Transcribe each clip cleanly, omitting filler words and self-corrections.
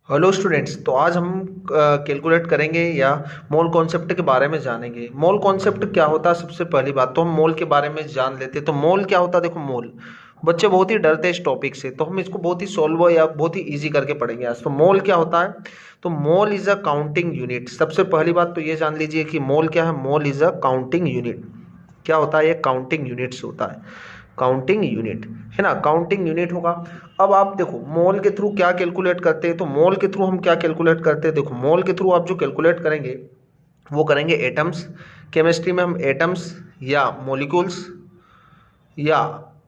Hello students, तो आज हम कैलकुलेट करेंगे या मोल कॉन्सेप्ट के बारे में जानेंगे। मोल कॉन्सेप्ट क्या होता है? सबसे पहली बात तो हम मोल के बारे में जान लेते हैं। तो मोल क्या होता है? देखो, मोल बच्चे बहुत ही डरते हैं इस टॉपिक से, तो हम इसको बहुत ही सॉल्व या बहुत ही इजी करके पढ़ेंगे आज। तो मोल क्या होता है? तो mole is a counting unit. सबसे पहली बात तो ये जान लीजिए कि मोल क्या है। Mole is a counting unit. क्या होता है? ये काउंटिंग यूनिट्स होता है, काउंटिंग यूनिट, है ना। काउंटिंग यूनिट होगा। अब आप देखो मोल के थ्रू क्या कैलकुलेट करते हैं। तो मोल के थ्रू हम क्या कैलकुलेट करते हैं? देखो, मोल के थ्रू आप जो कैलकुलेट करेंगे वो करेंगे एटम्स। केमिस्ट्री में हम एटम्स या मॉलिक्यूल्स या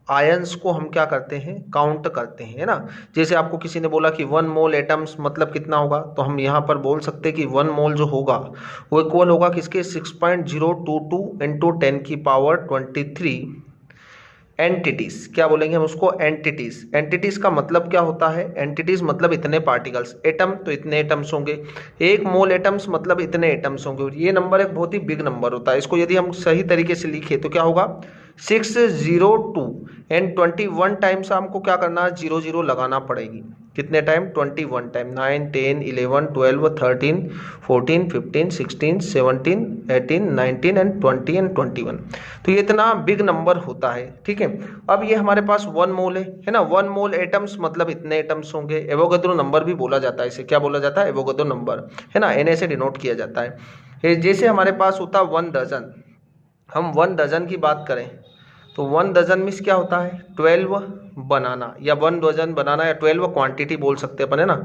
आयंस को हम क्या करते हैं? काउंट करते हैं, है ना। जैसे आपको किसी ने बोला कि 1 मोल एटम्स मतलब कितना होगा, तो हम यहाँ पर बोल सकते हैं कि 1 मोल जो होगा वो इक्वल होगा किसके? 6.022 इंटू 10⁻23 एंटिटीज। क्या बोलेंगे हम उसको? एंटिटीज। एंटिटीज का मतलब क्या होता है? एंटिटीज मतलब इतने पार्टिकल्स। एटम तो इतने एटम्स होंगे। 1 मोल एटम्स मतलब इतने एटम्स होंगे। और ये नंबर एक बहुत ही बिग नंबर होता है। इसको यदि हम सही तरीके से लिखे तो क्या होगा? 602 एंड 21 टाइम्स हमको क्या करना है? 00 लगाना पड़ेगी। कितने टाइम? 21 टाइम। 9 10 11 12 13 14 15 16 17 18 19 and 20 and 21। तो ये इतना बिग नंबर होता है, ठीक है। अब ये हमारे पास 1 मोल है ना। 1 मोल एटम्स मतलब इतने एटम्स होंगे। एवोगैड्रो नंबर भी बोला जाता है इसे। क्या बोला जाता है? एवोगैड्रो नंबर, है ना। Na से डिनोट किया जाता है। जैसे हमारे पास होता है 1 डजन। हम 1 डजन की बात करें तो 1 डजन मीन्स क्या होता है? 12 बनाना, या 1 डजन बनाना, या 12 क्वांटिटी बोल सकते हैं अपन, है ना।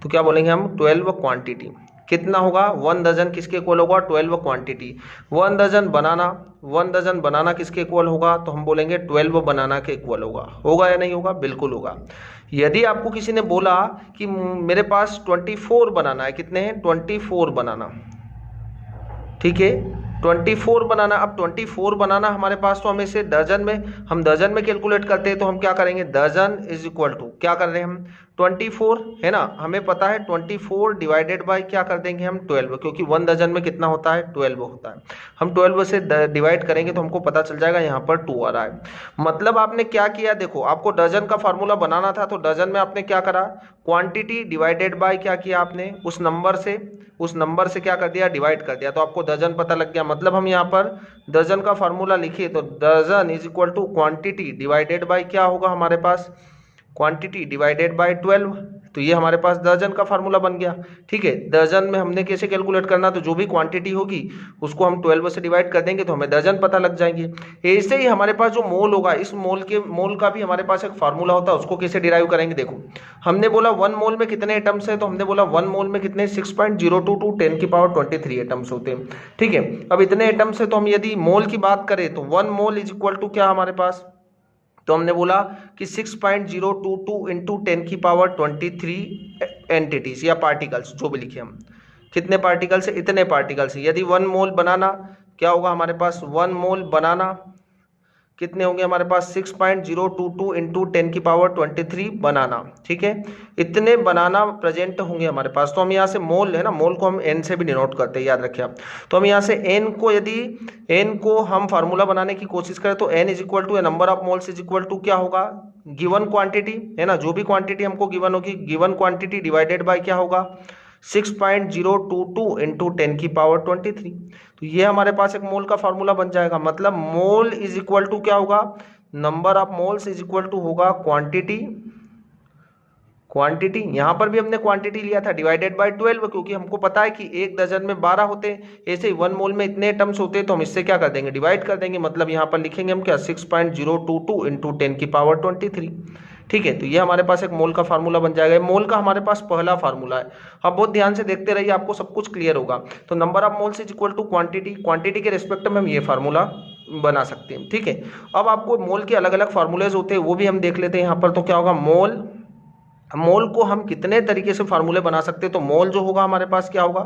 तो क्या बोलेंगे हम? 12 क्वांटिटी। कितना होगा? 1 डजन किसके इक्वल होगा? 12 क्वांटिटी। 1 डजन बनाना, 1 डजन बनाना किसके इक्वल होगा? तो हम बोलेंगे 12 बनाना के इक्वल होगा। होगा या नहीं होगा? बिल्कुल होगा। यदि आपको किसी ने बोला कि मेरे पास 24 बनाना है, कितने हैं? 24 बनाना, ठीक है। 24 बनाना। अब 24 बनाना हमारे पास, तो हम इसे डजन में, हम डजन में कैलकुलेट करते हैं। तो हम क्या करेंगे? डजन इज इक्वल टू क्या कर रहे हैं हम? 24, है ना। हमें पता है 24 डिवाइडेड बाय क्या कर देंगे हम? 12, क्योंकि 1 डजन में कितना होता है? 12 होता है। हम 12 से डिवाइड करेंगे तो हमको पता चल जाएगा यहाँ पर 2 आ रहा है। मतलब आपने क्या किया? देखो, आपको डजन का फार्मूला बनाना था तो डजन में आपने क्या करा? क्वांटिटी डिवाइडेड बाय क्या किया आपने? उस नंबर से क्या कर दिया? डिवाइड कर दिया, तो आपको डजन पता लग गया। मतलब हम यहाँ पर डजन का फार्मूला लिखिए तो dozen is equal to quantity divided by क्या होगा हमारे पास? Quantity divided bye 12। तो ये हमारे पास डजन का फार्मूला बन गया, ठीक है। डजन में हमने कैसे कैलकुलेट करना? तो जो भी क्वांटिटी होगी उसको हम 12 से डिवाइड कर देंगे तो हमें डजन पता लग जाएंगे। ऐसे ही हमारे पास जो मोल होगा, इस मोल का भी हमारे पास एक फार्मूला होता है। उसको कैसे डिराइव करेंगे? देखो, हमने बोला 1 मोल में कितने एटम्स है, तो हमने बोला 1 मोल में कितने? 6.022 10⁻23 एटम्स होते हैं, ठीक है। अब इतने एटम्स है तो हम यदि मोल की बात करें तो 1 मोल इज इक्वल टू क्या हमारे पास? तो हमने बोला कि 6.022 इंटू 10⁻23 एंटिटीज या पार्टिकल्स, जो भी लिखे हम। कितने पार्टिकल्स है? इतने पार्टिकल्स है। यदि 1 मोल बनाना, क्या होगा हमारे पास? 1 मोल बनाना कितने होंगे हमारे पास? 6.022 इंटू 10⁻23 बनाना, ठीक है। इतने बनाना प्रेजेंट होंगे हमारे पास। तो हम यहाँ से मोल, है ना, मोल को हम एन से भी डिनोट करते हैं, याद रखिए आप। तो हम यहाँ से एन को, यदि एन को हम फार्मूला बनाने की कोशिश करें तो N is equal to number of moles is equal to क्या होगा? गिवन क्वांटिटी, है ना। जो भी क्वांटिटी हमको गिवन होगी, गिवन क्वांटिटी डिवाइडेड बाय क्या होगा? 6.022 इंटू 10⁻23। तो ये हमारे पास एक मोल का फॉर्मूला बन जाएगा। मतलब मोल इज इक्वल टू क्या होगा? Number of moles is equal to होगा क्वांटिटी। क्वांटिटी यहां पर भी हमने क्वांटिटी लिया था डिवाइडेड बाय 12, क्योंकि हमको पता है कि 1 डजन में 12 होते हैं। ऐसे ही 1 मोल में इतने एटम्स होते हैं, तो हम इससे क्या कर देंगे? डिवाइड कर देंगे। मतलब यहां पर लिखेंगे हम क्या? 6.022 इंटू 10⁻23, ठीक है। तो ये हमारे पास एक मोल का फार्मूला बन जाएगा। मोल का हमारे पास पहला फार्मूला है। आप बहुत ध्यान से देखते रहिए, आपको सब कुछ क्लियर होगा। तो number of moles is equal to quantity, quantity के रिस्पेक्ट में हम ये फार्मूला बना सकते हैं, ठीक है। अब आपको मोल के अलग अलग फार्मूलेज होते हैं, वो भी हम देख लेते हैं यहाँ पर। तो क्या होगा? मोल को हम कितने तरीके से फार्मूले बना सकते हैं? तो मोल जो होगा हमारे पास क्या होगा?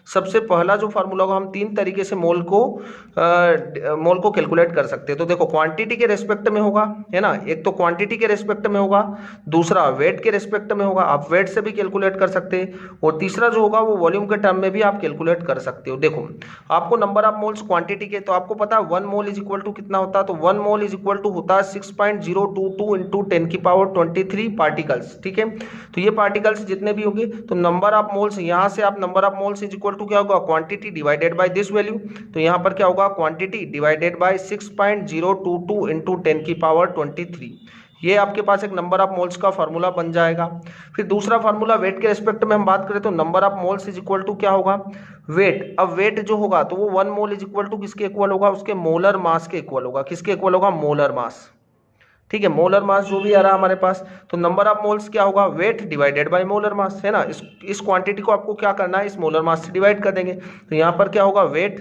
सबसे पहला जो फार्मूला होगा, हम तीन तरीके से मोल को कैलकुलेट कर सकते हैं। तो देखो क्वांटिटी के रेस्पेक्ट में होगा, है ना, एक तो क्वांटिटी के रेस्पेक्ट में होगा, दूसरा वेट के रेस्पेक्ट में होगा, आप वेट से भी कैलकुलेट कर सकते हैं, और तीसरा जो होगा वो वॉल्यूम के टर्म में भी आप कैलकुलेट कर सकते हो। देखो आपको नंबर ऑफ मोल्स क्वांटिटी के, तो आपको पता है 1 मोल इज इक्वल टू कितना होता है, तो 1 मोल इज इक्वल टू होता है 6.022 इंटू 10⁻23 पार्टिकल्स। ठीक है, तो ये पार्टिकल्स जितने भी होंगे, तो नंबर ऑफ मोल्स, यहाँ से आप number of moles is equal to क्या होगा, quantity divided by this value. तो यहाँ पर क्या होगा, क्वांटिटी डिवाइडेड बाय 6.022 इंटू 10⁻23। ये आपके पास एक नंबर ऑफ मोल्स का फार्मूला बन जाएगा। फिर दूसरा फार्मूला वेट के रेस्पेक्ट में हम बात करें तो number of moles is equal to क्या होगा, वेट। अब वेट जो होगा तो वो 1 मोल इज इक्वल टू किसके इक्वल होगा, उसके मोलर मास के इक्वल होगा। किसके इक्वल होगा, मोलर मास। ठीक है, मोलर मास जो भी आ रहा है हमारे पास, तो नंबर ऑफ मोल्स क्या होगा, वेट डिवाइडेड बाय मोलर मास, है ना। इस क्वांटिटी को आपको क्या करना है, इस मोलर मास से डिवाइड कर देंगे। तो यहाँ पर क्या होगा, वेट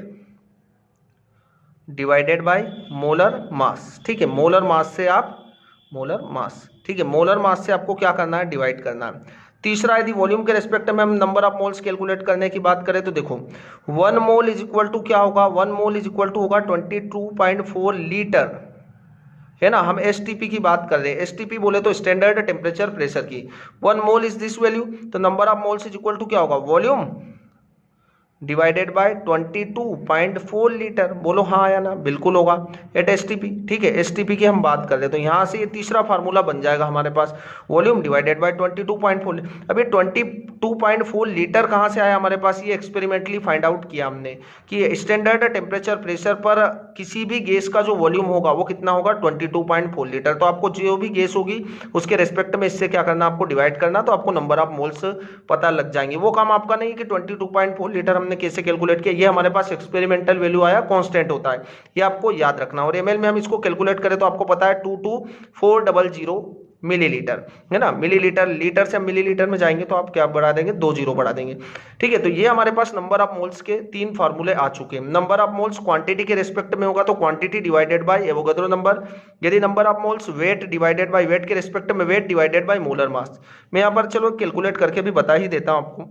डिवाइडेड बाय मोलर मास। ठीक है, मोलर मास से आप मोलर मास, ठीक है, मोलर मास से आपको क्या करना है, डिवाइड करना है। तीसरा, यदि वॉल्यूम के रेस्पेक्ट में हम नंबर ऑफ मोल्स कैलकुलेट करने की बात करें तो देखो 1 मोल इज इक्वल टू क्या होगा, 1 मोल इज इक्वल टू होगा 22.4 लीटर, है ना। हम एसटीपी की बात कर रहे हैं, एसटीपी बोले तो स्टैंडर्ड टेम्परेचर प्रेशर की। 1 मोल इज दिस वैल्यू, तो number of moles is equal to क्या होगा, वॉल्यूम डिवाइडेड बाय 22.4 लीटर। बोलो हाँ या ना, बिल्कुल होगा, एट एसटीपी। ठीक है, एसटीपी की हम बात कर रहे हैं, तो यहाँ से ये तीसरा फार्मूला बन जाएगा हमारे पास, वॉल्यूम डिवाइडेड बाय 22.4। अब ये 22.4 लीटर कहाँ से आया हमारे पास, ये एक्सपेरिमेंटली फाइंड आउट किया हमने कि स्टैंडर्ड टेम्परेचर प्रेशर पर किसी भी गैस का जो वॉल्यूम होगा वो कितना होगा, 22.4 लीटर। तो आपको जो भी गैस होगी उसके रेस्पेक्ट में इससे क्या करना, आपको डिवाइड करना, तो आपको नंबर ऑफ मोल्स पता लग जाएंगे। वो काम आपका नहीं कि 22.4 लीटर हमने कैसे कैलकुलेट किया, ये हमारे पास एक्सपेरिमेंटल वैल्यू आया, कांस्टेंट होता है, ये आपको याद रखना। और एमएल में हम इसको कैलकुलेट करें तो आपको पता है 22400 मिलीलीटर, है ना। मिलीलीटर, लीटर से हम मिलीलीटर में जाएंगे तो आप क्या बढ़ा देंगे, 2 जीरो बढ़ा देंगे। ठीक है, तो ये हमारे पास नंबर ऑफ मोल्स के 3 फार्मूले आ चुके हैं। नंबर ऑफ मोल्स क्वांटिटी के रेस्पेक्ट में होगा तो quantity divided by Avogadro number. यदि number of moles weight divided by weight के रेस्पेक्ट में, weight divided by molar mass. मैं यहाँ पर चलो कैलकुलेट करके भी बता ही देता हूँ आपको।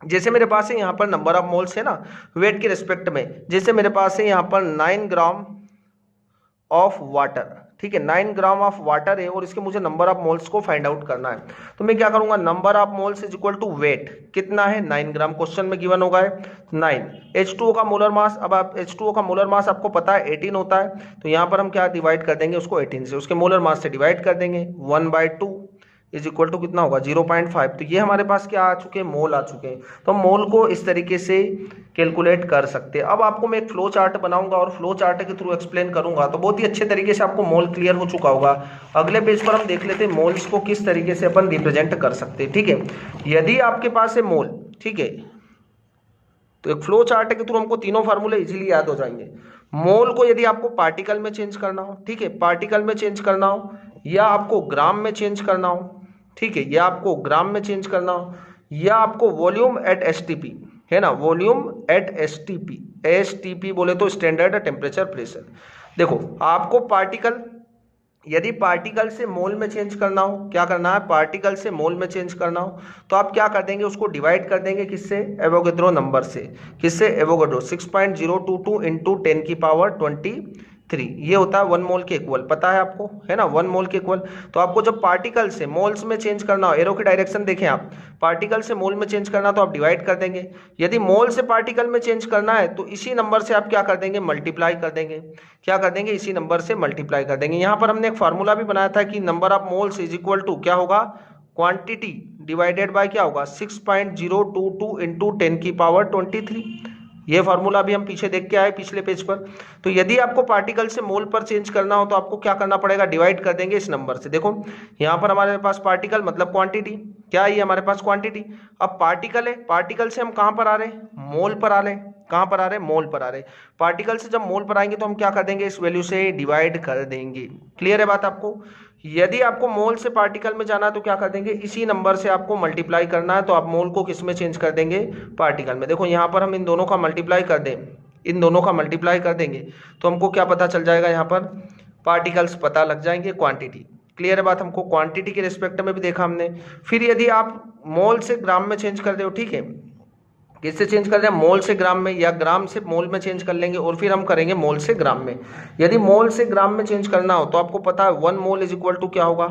जैसे मेरे पास है यहाँ पर नंबर ऑफ मोल्स है ना, वेट के रिस्पेक्ट में, जैसे मेरे पास है यहाँ पर 9 ग्राम ऑफ वाटर। ठीक है, 9 ग्राम ऑफ वाटर है और इसके मुझे नंबर ऑफ मोल्स को फाइंड आउट करना है। तो मैं क्या करूंगा, number of moles is equal to weight, कितना है 9 ग्राम, क्वेश्चन में गिवन होगा 9। H2O का मोलर मास, अब आप H2O का मोलर मास आपको पता है 18 होता है, तो यहाँ पर हम क्या डिवाइड कर देंगे उसको 18 से, उसके मोलर मास से डिवाइड कर देंगे, 1/2 इज इक्वल टू कितना होगा, 0.5। तो ये हमारे पास क्या आ चुके हैं, मोल आ चुके हैं। तो हम मोल को इस तरीके से कैलकुलेट कर सकते हैं। अब आपको मैं एक फ्लो चार्ट बनाऊंगा और फ्लो चार्ट के थ्रू एक्सप्लेन करूंगा, तो बहुत ही अच्छे तरीके से आपको मोल क्लियर हो चुका होगा। अगले पेज पर हम देख लेते हैं मोल्स को किस तरीके से अपन रिप्रेजेंट कर सकते हैं। ठीक है, यदि आपके पास है मोल, ठीक है, तो एक फ्लो चार्ट के थ्रू हमको तीनों फार्मूले इजीली याद हो जाएंगे। मोल को यदि आपको पार्टिकल में चेंज करना हो, ठीक है, पार्टिकल में चेंज करना हो, या आपको ग्राम में चेंज करना हो, ठीक है, या आपको ग्राम में चेंज करना हो, या आपको वॉल्यूम एट एसटीपी, है ना, वॉल्यूम एट एसटीपी, एसटीपी बोले तो स्टैंडर्ड टेम्परेचर प्रेशर। देखो आपको पार्टिकल, यदि पार्टिकल से मोल में चेंज करना हो, क्या करना है, पार्टिकल से मोल में चेंज करना हो, तो आप क्या कर देंगे, उसको डिवाइड कर देंगे किससे, एवोगाड्रो नंबर से। किससे, एवोगाड्रो, 6.022 इंटू 10⁻23, ये होता है 1 मोल के इक्वल, पता है आपको, है ना, 1 मोल के इक्वल। तो आपको जब पार्टिकल से मोल्स में चेंज करना हो, एरो की डायरेक्शन देखें आप, पार्टिकल से मोल में चेंज करना तो आप डिवाइड कर देंगे। यदि मोल से पार्टिकल में चेंज करना है तो इसी नंबर से आप क्या कर देंगे, मल्टीप्लाई कर देंगे। क्या कर देंगे, इसी नंबर से मल्टीप्लाई कर देंगे। यहाँ पर हमने एक फार्मूला भी बनाया था कि number of moles is equal to क्या होगा, क्वांटिटी डिवाइडेड बाय क्या होगा, 6.022 इंटू 10⁻23। ये फार्मूला भी हम पीछे देख के आए पिछले पेज पर। तो यदि आपको पार्टिकल से मोल पर चेंज करना हो तो आपको क्या करना पड़ेगा, डिवाइड कर देंगे इस नंबर से। देखो यहाँ पर हमारे पास पार्टिकल मतलब क्वांटिटी, क्या है हमारे पास क्वांटिटी। अब पार्टिकल है, पार्टिकल से हम कहाँ पर आ रहे हैं, मोल पर आ रहे हैं, कहाँ पर आ रहे हैं, मोल पर आ रहे हैं। पार्टिकल से जब मोल पर आएंगे तो हम क्या कर देंगे, इस वैल्यू से डिवाइड कर देंगे। क्लियर है बात आपको। यदि आपको मोल से पार्टिकल में जाना है तो क्या कर देंगे, इसी नंबर से आपको मल्टीप्लाई करना है, तो आप मोल को किस में चेंज कर देंगे, पार्टिकल में। देखो यहाँ पर हम इन दोनों का मल्टीप्लाई कर दें, इन दोनों का मल्टीप्लाई कर देंगे तो हमको क्या पता चल जाएगा, यहाँ पर पार्टिकल्स पता लग जाएंगे, क्वांटिटी। क्लियर है बात, हमको क्वांटिटी के रिस्पेक्ट में भी देखा हमने। फिर यदि आप मोल से ग्राम में चेंज कर दो, ठीक है, किससे चेंज कर रहे हैं, मोल से ग्राम में, या ग्राम से मोल में चेंज कर लेंगे और फिर हम करेंगे मोल से ग्राम में। यदि मोल से ग्राम में चेंज करना हो तो आपको पता है 1 मोल इज इक्वल टू क्या होगा,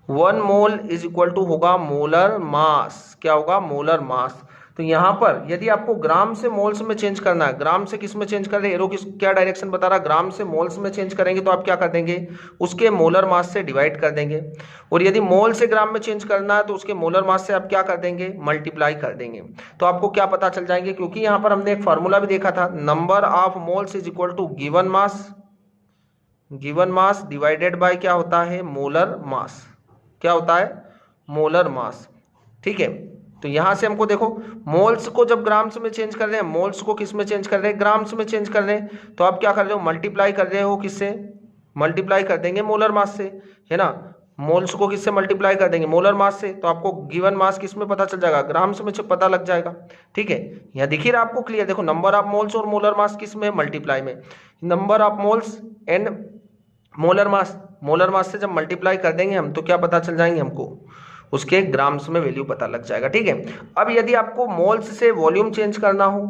1 मोल इज इक्वल टू होगा मोलर मास। क्या होगा, मोलर मास। तो यहाँ पर यदि आपको ग्राम से मोल्स में चेंज करना है, ग्राम से किस में चेंज कर रहे हैं, एरो किस क्या डायरेक्शन बता रहा है, ग्राम से मोल्स में चेंज करेंगे तो आप क्या कर देंगे, उसके मोलर मास से डिवाइड कर देंगे। और यदि मोल से ग्राम में चेंज करना है तो उसके मोलर मास से आप क्या कर देंगे, मल्टीप्लाई कर देंगे। तो आपको क्या पता चल जाएंगे, क्योंकि यहाँ पर हमने एक फार्मूला भी देखा था, number of moles is equal to given mass divided by क्या होता है, मोलर मास। क्या होता है, मोलर मास। ठीक है, तो यहां से हमको देखो, मोल्स को जब ग्राम्स में चेंज कर रहे हैं, मोल्स को किस में चेंज कर रहे हैं, ग्राम्स में चेंज कर रहे हैं, तो आप क्या कर रहे हो, मल्टीप्लाई कर रहे हो, किससे, मल्टीप्लाई कर देंगे मोलर मास से, है ना। मोल्स को किससे मल्टीप्लाई कर देंगे, मोलर मास से। तो आपको गिवन मास किस में पता चल जाएगा, ग्राम्स में पता लग जाएगा। ठीक है, यहाँ दिखिए रहा आपको क्लियर, देखो नंबर ऑफ मोल्स और मोलर मास किस में, मल्टीप्लाई में। Number of moles and molar mass से जब मल्टीप्लाई कर देंगे हम तो क्या पता चल जाएंगे हमको, उसके ग्राम्स में वैल्यू पता लग जाएगा। ठीक है, अब यदि आपको मोल्स से वॉल्यूम चेंज करना हो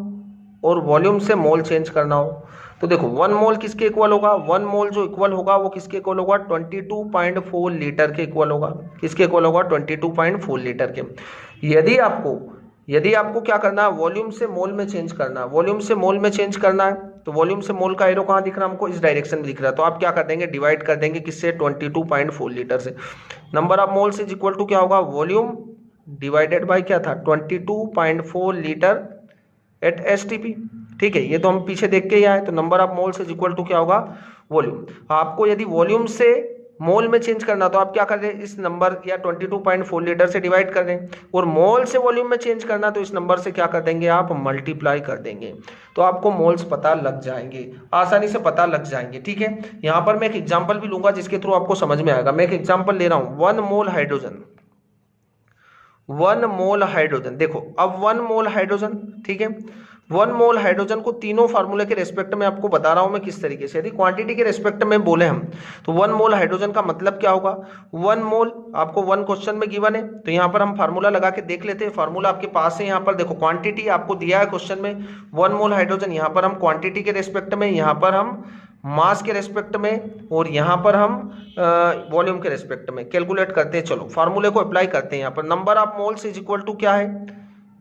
और वॉल्यूम से मोल चेंज करना हो तो देखो 1 मोल किसके इक्वल होगा, 1 मोल जो इक्वल होगा वो किसके इक्वल होगा, 22.4 लीटर के इक्वल होगा। किसके इक्वल होगा, 22.4 लीटर के। यदि आपको क्या करना है, वॉल्यूम से मोल में चेंज करना है, वॉल्यूम से मोल में चेंज करना है तो वॉल्यूम से मोल का एरो कहाँ दिख रहा है हमको, इस डायरेक्शन में दिख रहा है। तो आप क्या कर देंगे, डिवाइड कर देंगे किससे, 22.4 लीटर से। Number of moles is equal to क्या होगा, वॉल्यूम डिवाइडेड बाय क्या था, 22.4 लीटर एट एसटीपी। ठीक है, ये तो हम पीछे देख के ही आए। तो number of moles is equal to क्या होगा, वॉल्यूम। आपको यदि वॉल्यूम से मोल में चेंज करना तो आप क्या कर रहे हैं, इस नंबर या 22.4 लीटर से डिवाइड कर दें, और मोल से वॉल्यूम में चेंज करना तो इस नंबर से क्या कर देंगे, आप मल्टीप्लाई कर देंगे। तो आपको मोल्स पता लग जाएंगे, आसानी से पता लग जाएंगे। ठीक है, यहाँ पर मैं एक एग्जांपल भी लूंगा जिसके थ्रू आपको समझ में आएगा। मैं एक एग्जांपल ले रहा हूँ, 1 मोल हाइड्रोजन, 1 मोल हाइड्रोजन। देखो अब 1 मोल हाइड्रोजन, ठीक है, 1 मोल हाइड्रोजन को तीनों फार्मूले के रेस्पेक्ट में आपको बता रहा हूं मैं किस तरीके से। यदि क्वांटिटी के रेस्पेक्ट में बोले हम तो 1 मोल हाइड्रोजन का मतलब क्या होगा, 1 मोल आपको 1 क्वेश्चन में गिवन है तो यहाँ पर हम फार्मूला लगा के देख लेते हैं। फार्मूला आपके पास है, यहाँ पर देखो क्वांटिटी आपको दिया है क्वेश्चन में 1 मोल हाइड्रोजन, यहाँ पर हम क्वांटिटी के रेस्पेक्ट में, यहाँ पर हम मास के रेस्पेक्ट में, और यहाँ पर हम वॉल्यूम के रेस्पेक्ट में कैलकुलेट करते हैं। चलो फार्मूले को अप्लाई करते हैं। यहाँ पर number of moles is equal to क्या है,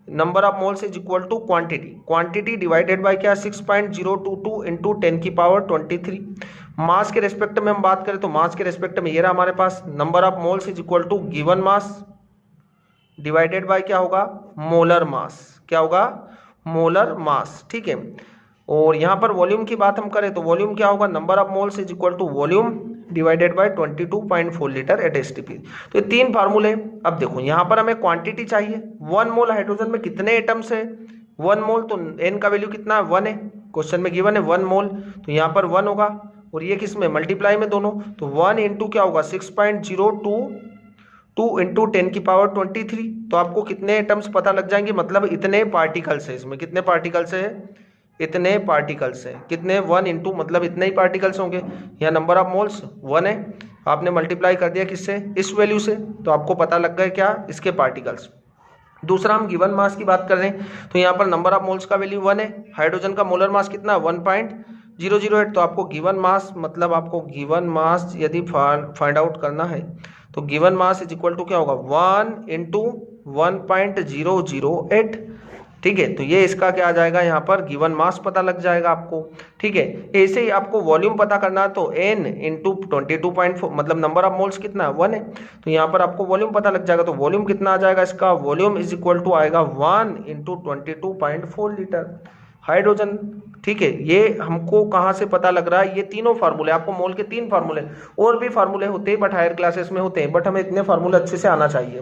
number of moles is equal to quantity divided by क्या, 6.022 इंटू 10 की पावर 23। मास के रेस्पेक्ट में हम बात करें तो मास के रेस्पेक्ट में ये रहा हमारे पास, number of moles is equal to given mass divided by क्या होगा, मोलर मास। क्या होगा, मोलर मास। ठीक है, और यहाँ पर वॉल्यूम की बात हम करें तो वॉल्यूम क्या होगा, number of moles is equal to volume divided by 22.4 litre at STP. तो ये 3 फार्मूले। अब देखो यहाँ पर हमें क्वांटिटी चाहिए, 1 मोल हाइड्रोजन में कितने एटम्स है, 1 मोल, तो n का वैल्यू कितना है, 1 है, क्वेश्चन में गिवन है 1 मोल, तो यहाँ पर 1 होगा, और ये किस में, मल्टीप्लाई में दोनों, तो 1 इंटू क्या होगा, 6.022 इंटू 10 की पावर 23। तो आपको कितने एटम्स पता लग जाएंगे, मतलब इतने पार्टिकल्स है इसमें, कितने पार्टिकल्स है, इतने पार्टिकल्स हैं। कितने, 1 इंटू मतलब इतने ही पार्टिकल्स होंगे। यहाँ नंबर ऑफ मोल्स 1 है, आपने मल्टीप्लाई कर दिया किससे, इस वैल्यू से, तो आपको पता लग गया क्या, इसके पार्टिकल्स। दूसरा हम गिवन मास की बात कर रहे हैं तो यहाँ पर नंबर ऑफ मोल्स का वैल्यू 1 है, हाइड्रोजन का मोलर मास कितना, 1.008। तो आपको गिवन मास, मतलब आपको गिवन मास यदि फाइंड आउट करना है तो given mass is equal to क्या होगा, 1 इंटू 1.008। ठीक है, तो ये इसका क्या आ जाएगा, यहाँ पर गिवन मास पता लग जाएगा आपको। ठीक है, ऐसे ही आपको वॉल्यूम पता करना है तो n इंटू 22.4, मतलब नंबर ऑफ मोल्स कितना है, 1 है, तो यहाँ पर आपको वॉल्यूम पता लग जाएगा। तो वॉल्यूम कितना आ जाएगा इसका, वॉल्यूम इज इक्वल टू आएगा 1 इंटू 22.4 लीटर हाइड्रोजन। ठीक है, ये हमको कहाँ से पता लग रहा है, ये तीनों फार्मूले, आपको मोल के 3 फार्मूले, और भी फार्मूले होते हैं बट हायर क्लासेस में होते हैं, बट हमें इतने फार्मूले अच्छे से आना चाहिए।